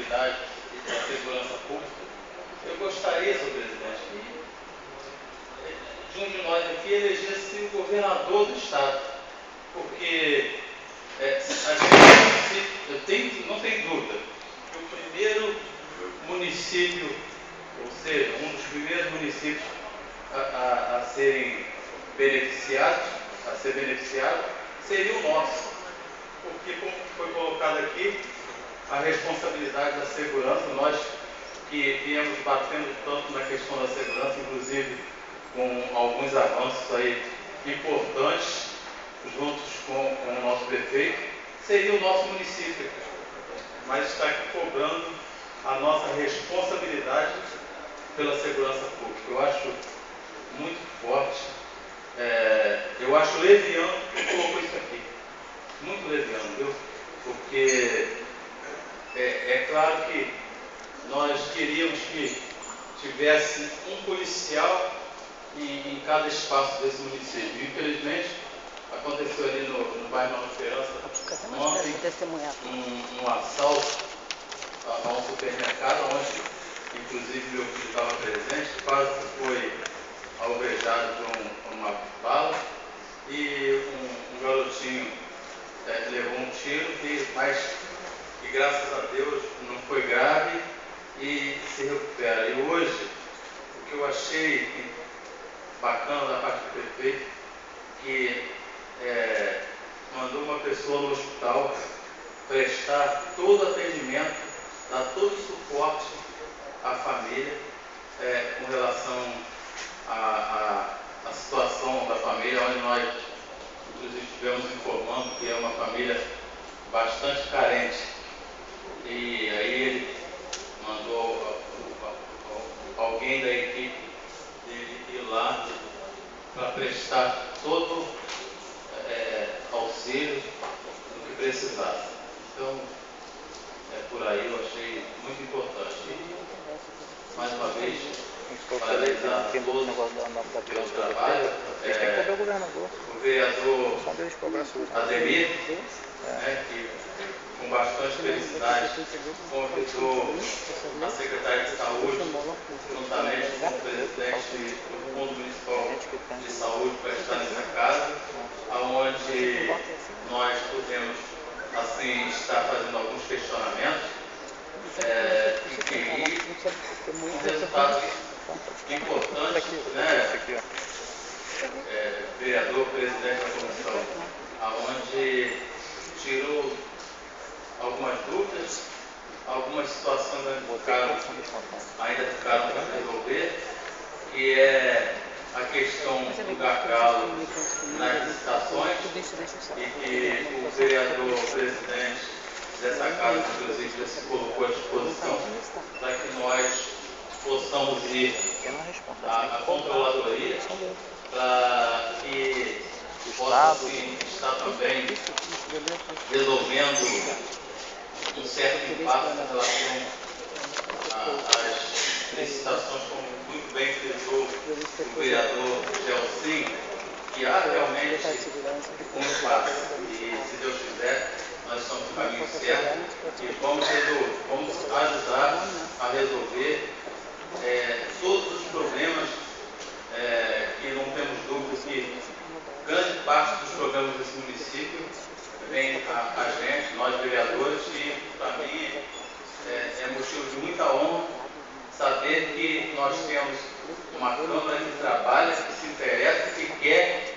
responsabilidade da segurança pública, eu gostaria, senhor presidente, que de um de nós aqui elegesse o governador do estado, porque não tem dúvida que o primeiro município, ou seja, um dos primeiros municípios a serem beneficiados, seria o nosso, porque, como foi colocado aqui, a responsabilidade da segurança, nós que viemos batendo tanto na questão da segurança, inclusive com alguns avanços aí importantes, juntos com o nosso prefeito, seria o nosso município, mas está aqui cobrando a nossa responsabilidade pela segurança pública. Eu acho muito forte, eu acho leviano que colocou isso aqui, muito leviano, viu? Porque é claro que nós queríamos que tivesse um policial em cada espaço desse município. Infelizmente, aconteceu ali no bairro Nova Esperança ontem um assalto a um supermercado, onde inclusive meu filho estava presente, quase foi alvejado por uma bala, e um garotinho levou um tiro, mas que graças a Deus não foi grave e se recupera. E hoje, o que eu achei bacana da parte do prefeito, que mandou uma pessoa no hospital prestar todo atendimento, dar todo o suporte à família com relação à situação da família, onde nós inclusive estivemos informando que é uma família bastante carente. E aí ele mandou alguém da equipe dele ir lá para prestar todo auxílio do que precisasse. Então, por aí eu achei muito importante. E, mais uma vez, parabenizar a todos pelo trabalho. O vereador Ademir, que com bastante felicidade convidou a secretária de Saúde, juntamente com o presidente do Fundo Municipal de Saúde, para estar nessa casa, onde nós podemos assim estar fazendo alguns questionamentos e um resultado importante, né? Vereador, presidente da comissão, onde tirou algumas dúvidas, algumas situações ainda ficaram para resolver, que é a questão do gargalo nas licitações, e que o vereador presidente dessa casa, inclusive, já se colocou à disposição para que nós possamos ir à controladoria, para que possa assim, estar também resolvendo um certo impacto em relação às licitações, como muito bem frisou o vereador Gelsin, que há realmente um espaço. E, se Deus quiser, nós estamos no caminho certo e vamos ajudar a resolver todos os problemas, que não temos dúvida que grande parte dos problemas desse município vem a gente, nós vereadores, e para mim é motivo de muita honra saber que nós temos uma Câmara que trabalha, que se interessa, que quer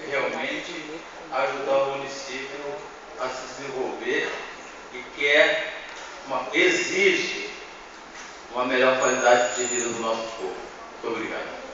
realmente ajudar o município a se desenvolver e exige uma melhor qualidade de vida do nosso povo. Muito obrigado.